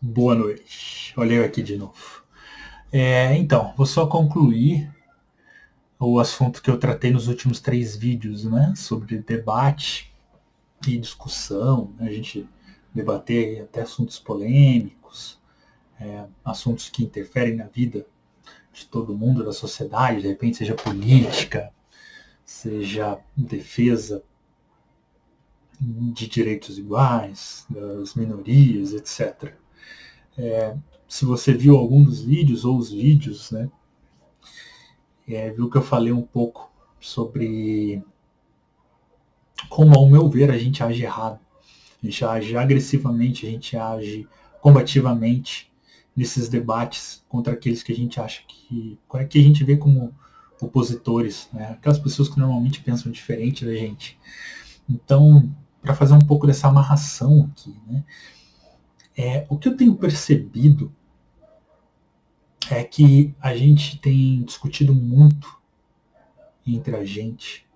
Boa noite. Olha eu aqui de novo. Então, vou só concluir o assunto que eu tratei nos últimos 3 vídeos, né? Sobre debate e discussão, né? A gente debater até assuntos polêmicos, assuntos que interferem na vida de todo mundo, da sociedade, de repente seja política, seja defesa de direitos iguais, das minorias, etc. Se você viu algum dos vídeos ou os vídeos, né? Viu que eu falei um pouco sobre como, ao meu ver, a gente age errado. A gente age agressivamente, a gente age combativamente nesses debates contra aqueles que a gente acha que a gente vê como opositores, né? Aquelas pessoas que normalmente pensam diferente da gente. Então, para fazer um pouco dessa amarração aqui, né? O que eu tenho percebido é que a gente tem discutido muito entre a gente,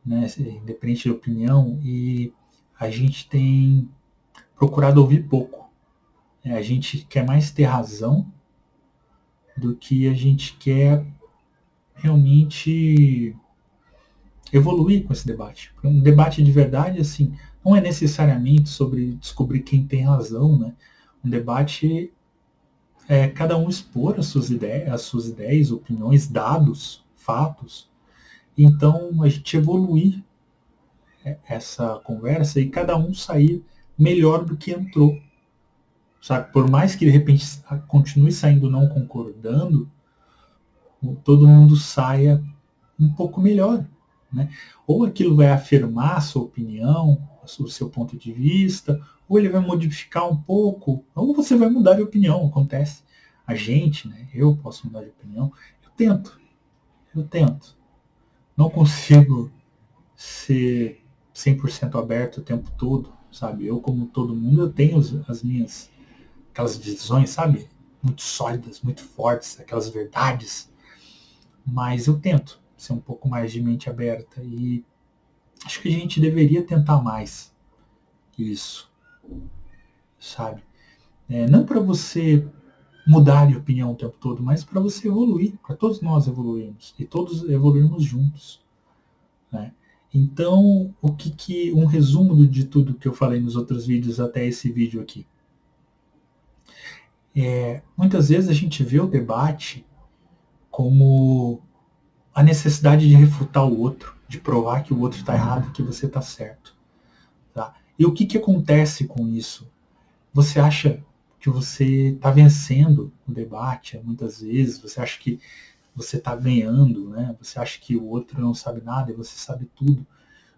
né, independente de opinião, e a gente tem procurado ouvir pouco. A gente quer mais ter razão do que a gente quer realmente evoluir com esse debate. Um debate de verdade, assim, não é necessariamente sobre descobrir quem tem razão, né? Um debate é cada um expor as suas ideias, opiniões, dados, fatos. Então, a gente evoluir essa conversa e cada um sair melhor do que entrou. Sabe? Por mais que de repente continue saindo não concordando, todo mundo saia um pouco melhor. Né? Ou aquilo vai afirmar a sua opinião, o seu ponto de vista, ou ele vai modificar um pouco, ou você vai mudar de opinião, acontece. A gente, né? Eu posso mudar de opinião. Eu tento. Não consigo ser 100% aberto o tempo todo, sabe? Eu, como todo mundo, eu tenho as minhas aquelas visões, sabe? Muito sólidas, muito fortes, aquelas verdades. Mas eu tento ser um pouco mais de mente aberta e acho que a gente deveria tentar mais isso, sabe? Não para você mudar de opinião o tempo todo, mas para você evoluir, para todos nós evoluirmos e todos evoluirmos juntos, né? Então, um resumo de tudo que eu falei nos outros vídeos até esse vídeo aqui. Muitas vezes a gente vê o debate como a necessidade de refutar o outro, de provar que o outro está errado e que você está certo. Tá? E o que acontece com isso? Você acha que você está vencendo o debate muitas vezes, você acha que você está ganhando, né? Você acha que o outro não sabe nada e você sabe tudo.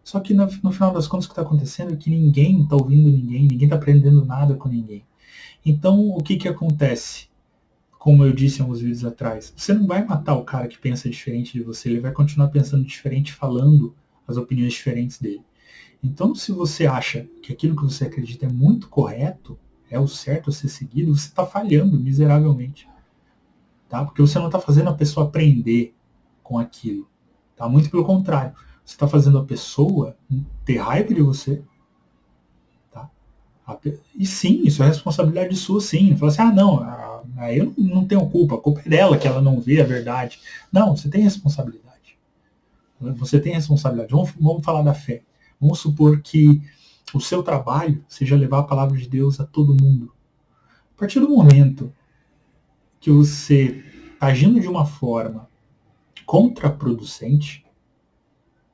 Só que no final das contas o que está acontecendo é que ninguém está ouvindo ninguém está aprendendo nada com ninguém. Então o que acontece? Como eu disse em alguns vídeos atrás, você não vai matar o cara que pensa diferente de você, ele vai continuar pensando diferente, falando as opiniões diferentes dele. Então, se você acha que aquilo que você acredita é muito correto, é o certo a ser seguido, você está falhando miseravelmente. Tá? Porque você não está fazendo a pessoa aprender com aquilo. Tá? Muito pelo contrário. Você está fazendo a pessoa ter raiva de você. Tá? E sim, isso é responsabilidade sua, sim. Fala assim, não, aí eu não tenho culpa, a culpa é dela que ela não vê a verdade. Não, você tem responsabilidade. Você tem responsabilidade. Vamos falar da fé. Vamos supor que o seu trabalho seja levar a palavra de Deus a todo mundo. A partir do momento que você está agindo de uma forma contraproducente,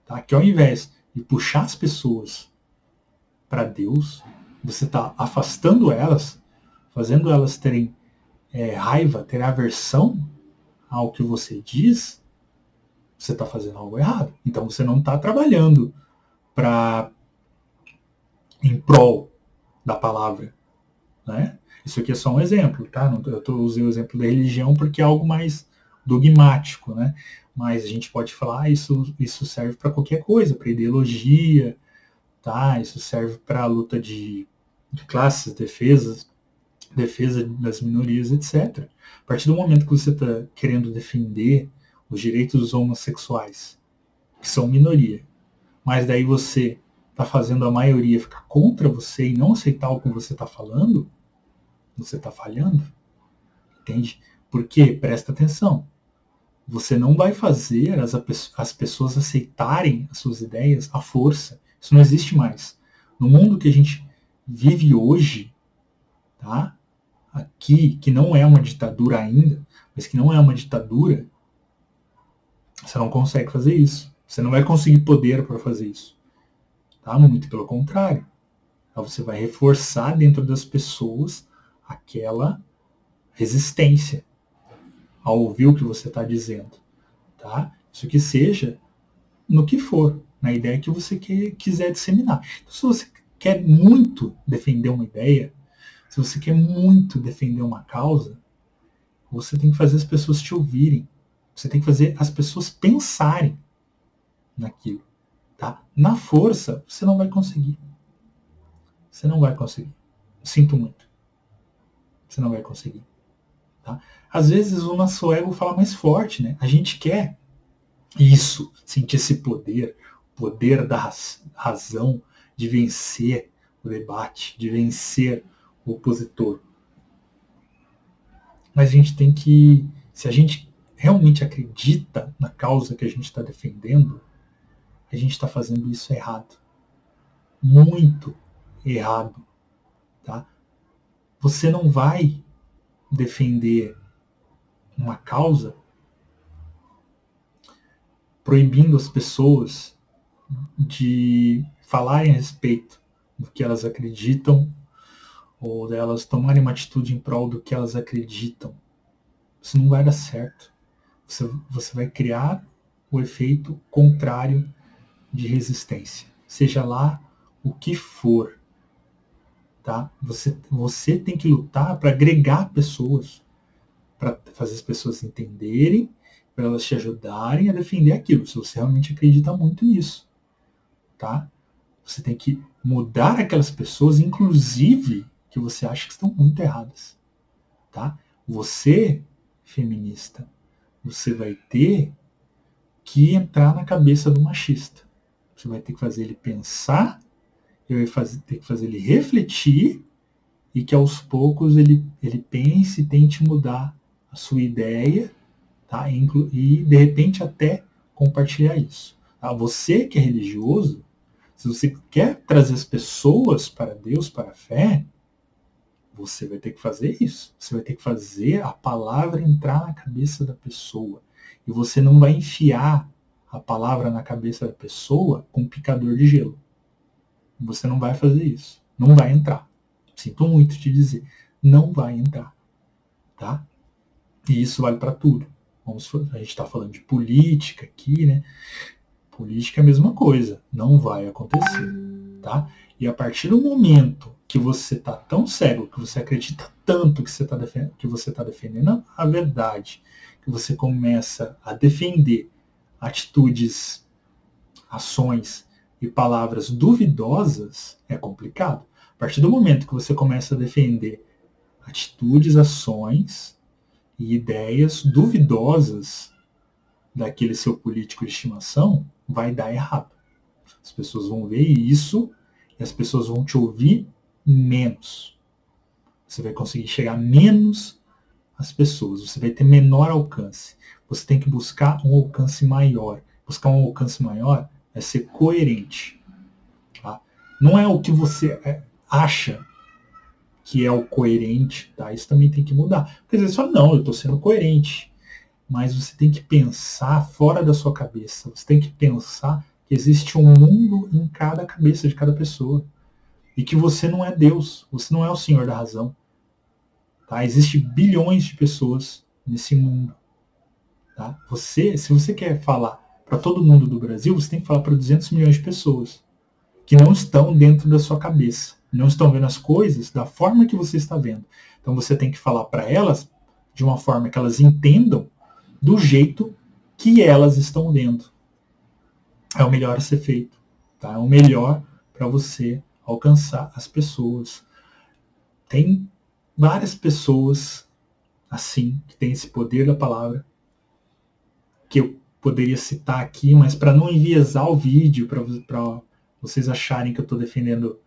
tá? Que ao invés de puxar as pessoas para Deus, você está afastando elas, fazendo elas terem raiva, terem aversão ao que você diz, você está fazendo algo errado. Então você não está trabalhando para em prol da palavra, né? Isso aqui é só um exemplo, tá? Eu usei o exemplo da religião porque é algo mais dogmático, né? Mas a gente pode falar isso serve para qualquer coisa, para ideologia, tá? Isso serve para a luta de classes, defesa das minorias, etc. A partir do momento que você está querendo defender os direitos dos homossexuais, que são minoria, mas daí você está fazendo a maioria ficar contra você e não aceitar o que você está falando, Você está falhando, entende? Porque, presta atenção, você não vai fazer as pessoas aceitarem as suas ideias à força. Isso não existe mais. No mundo que a gente vive hoje, tá? Aqui, que não é uma ditadura ainda, mas que não é uma ditadura, você não consegue fazer isso. Você não vai conseguir poder para fazer isso. Tá? Muito pelo contrário. Você vai reforçar dentro das pessoas aquela resistência ao ouvir o que você está dizendo. Tá? Isso que seja no que for, na ideia que você quiser disseminar. Então, se você quer muito defender uma ideia, se você quer muito defender uma causa, você tem que fazer as pessoas te ouvirem. Você tem que fazer as pessoas pensarem naquilo. Tá? Na força, você não vai conseguir. Você não vai conseguir. Sinto muito. Você não vai conseguir. Tá? Às vezes o nosso ego fala mais forte, né? A gente quer isso, sentir esse poder, o poder da razão, de vencer o debate, de vencer o opositor. Mas a gente tem que, se a gente realmente acredita na causa que a gente está defendendo, a gente está fazendo isso errado. Muito errado. Tá? Você não vai defender uma causa proibindo as pessoas de falarem a respeito do que elas acreditam ou delas tomarem uma atitude em prol do que elas acreditam. Isso não vai dar certo. Você vai criar o efeito contrário de resistência. Seja lá o que for. Tá? Você tem que lutar para agregar pessoas, para fazer as pessoas entenderem, para elas te ajudarem a defender aquilo, se você realmente acredita muito nisso. Tá? Você tem que mudar aquelas pessoas, inclusive, que você acha que estão muito erradas. Tá? Você, feminista, você vai ter que entrar na cabeça do machista. Você vai ter que fazer ele pensar, vai ter que fazer ele refletir e que aos poucos ele pense e tente mudar a sua ideia, tá? E de repente até compartilhar isso. Tá? Você que é religioso, se você quer trazer as pessoas para Deus, para a fé, você vai ter que fazer isso. Você vai ter que fazer a palavra entrar na cabeça da pessoa. E você não vai enfiar a palavra na cabeça da pessoa com um picador de gelo. Você não vai fazer isso. Não vai entrar. Sinto muito te dizer. Não vai entrar. Tá? E isso vale para tudo. A gente está falando de política aqui, né? Política é a mesma coisa. Não vai acontecer. Tá? E a partir do momento que você está tão cego, que você acredita tanto que você está defendendo a verdade, que você começa a defender atitudes, ações e palavras duvidosas, é complicado. A partir do momento que você começa a defender atitudes, ações e ideias duvidosas daquele seu político de estimação, vai dar errado. As pessoas vão ver isso e as pessoas vão te ouvir menos. Você vai conseguir chegar menos às pessoas. Você vai ter menor alcance. Você tem que buscar um alcance maior. Buscar um alcance maior é ser coerente. Tá? Não é o que você acha que é o coerente. Tá? Isso também tem que mudar. Porque às vezes você fala, não, eu estou sendo coerente. Mas você tem que pensar fora da sua cabeça. Você tem que pensar que existe um mundo em cada cabeça de cada pessoa. E que você não é Deus. Você não é o Senhor da razão. Tá? Existem bilhões de pessoas nesse mundo. Tá? Se você quer falar para todo mundo do Brasil, você tem que falar para 200 milhões de pessoas que não estão dentro da sua cabeça. Não estão vendo as coisas da forma que você está vendo. Então você tem que falar para elas de uma forma que elas entendam do jeito que elas estão vendo. É o melhor a ser feito. Tá? É o melhor para você alcançar as pessoas. Tem várias pessoas assim, que tem esse poder da palavra, que eu poderia citar aqui, mas para não enviesar o vídeo, para vocês acharem que eu estou defendendo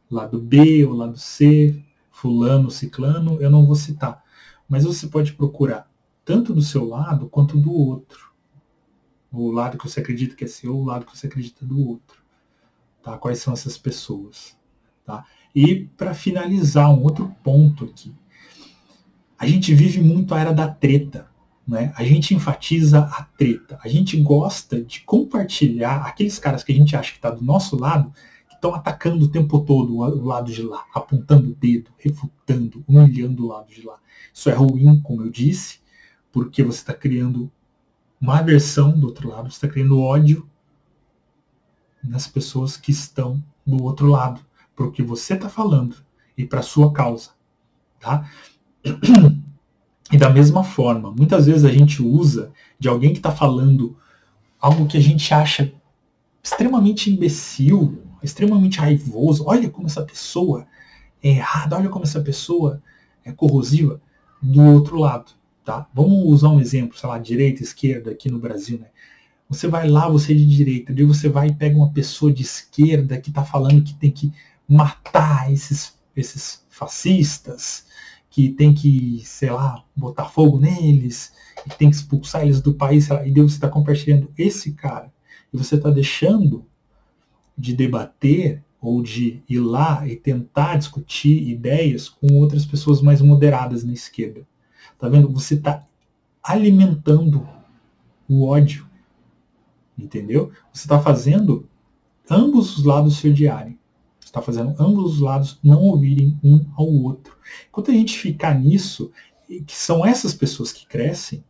lado B ou lado C, fulano, ciclano, eu não vou citar. Mas você pode procurar tanto do seu lado quanto do outro. O lado que você acredita que é seu, o lado que você acredita do outro. Tá? Quais são essas pessoas? Tá? E para finalizar, um outro ponto aqui. A gente vive muito a era da treta. Né? A gente enfatiza a treta. A gente gosta de compartilhar aqueles caras que a gente acha que está do nosso lado, que estão atacando o tempo todo o lado de lá, apontando o dedo, refutando, humilhando o lado de lá. Isso é ruim, como eu disse, porque você está criando uma aversão do outro lado, você está criando ódio nas pessoas que estão do outro lado, para o que você está falando e para a sua causa. Tá? E da mesma forma, muitas vezes a gente usa de alguém que está falando algo que a gente acha extremamente imbecil, extremamente raivoso. Olha como essa pessoa é errada, olha como essa pessoa é corrosiva, do outro lado. Tá? Vamos usar um exemplo, sei lá, direita, esquerda, aqui no Brasil. Né? Você vai lá, você é de direita, daí você vai e pega uma pessoa de esquerda que está falando que tem que matar esses fascistas, que tem que, sei lá, botar fogo neles, que tem que expulsar eles do país, sei lá, e daí você está compartilhando esse cara. E você está deixando de debater ou de ir lá e tentar discutir ideias com outras pessoas mais moderadas na esquerda. Tá vendo? Você está alimentando o ódio. Entendeu? Você está fazendo ambos os lados se odiarem. Você está fazendo ambos os lados não ouvirem um ao outro. Enquanto a gente ficar nisso, que são essas pessoas que crescem,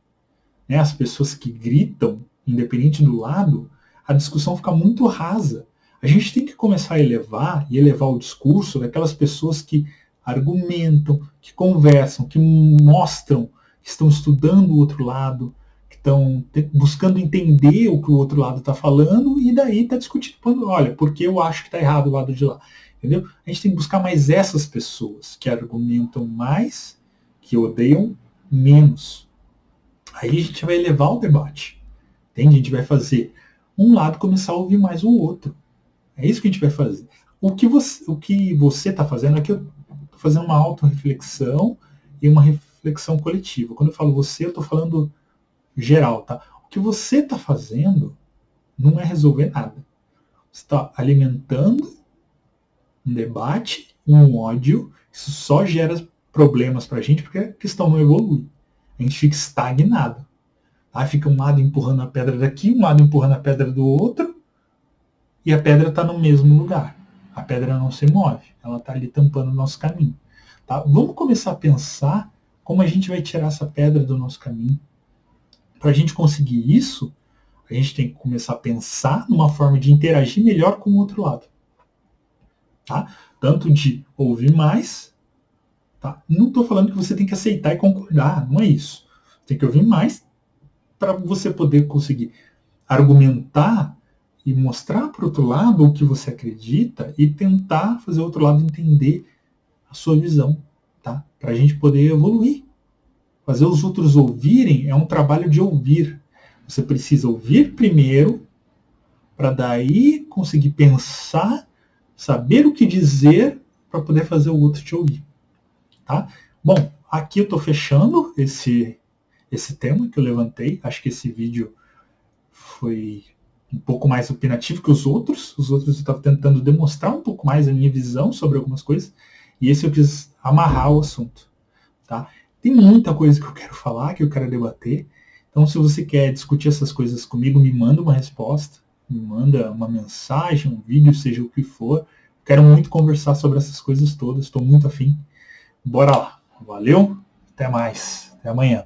né, as pessoas que gritam, independente do lado, a discussão fica muito rasa. A gente tem que começar a elevar o discurso daquelas pessoas que argumentam, que conversam, que mostram, que estão estudando o outro lado, que estão buscando entender o que o outro lado está falando e daí está discutindo, olha, porque eu acho que está errado o lado de lá. Entendeu? A gente tem que buscar mais essas pessoas que argumentam mais, que odeiam menos. Aí a gente vai elevar o debate. Entende? A gente vai fazer um lado começar a ouvir mais o outro. É isso que a gente vai fazer. O que você está fazendo aqui, eu estou fazendo uma autorreflexão e uma reflexão coletiva. Quando eu falo você, eu estou falando geral, tá? O que você está fazendo não é resolver nada. Você está alimentando um debate, um ódio, isso só gera problemas para a gente porque a questão não evolui. A gente fica estagnado. Tá? Fica um lado empurrando a pedra daqui, um lado empurrando a pedra do outro, e a pedra está no mesmo lugar. A pedra não se move, ela está ali tampando o nosso caminho. Tá? Vamos começar a pensar como a gente vai tirar essa pedra do nosso caminho. Para a gente conseguir isso, a gente tem que começar a pensar numa forma de interagir melhor com o outro lado. Tá? Tanto de ouvir mais. Tá? Não estou falando que você tem que aceitar e concordar, não é isso. Tem que ouvir mais para você poder conseguir argumentar e mostrar para o outro lado o que você acredita e tentar fazer o outro lado entender a sua visão. Tá? Para a gente poder evoluir. Fazer os outros ouvirem é um trabalho de ouvir. Você precisa ouvir primeiro, para daí conseguir pensar, saber o que dizer, para poder fazer o outro te ouvir. Tá? Bom, aqui eu estou fechando esse tema que eu levantei. Acho que esse vídeo foi um pouco mais opinativo que os outros. Os outros eu estava tentando demonstrar um pouco mais a minha visão sobre algumas coisas. E esse eu quis amarrar o assunto. Tá? Tem muita coisa que eu quero falar, que eu quero debater. Então, se você quer discutir essas coisas comigo, me manda uma resposta, me manda uma mensagem, um vídeo, seja o que for. Quero muito conversar sobre essas coisas todas, estou muito afim. Bora lá. Valeu, até mais, até amanhã.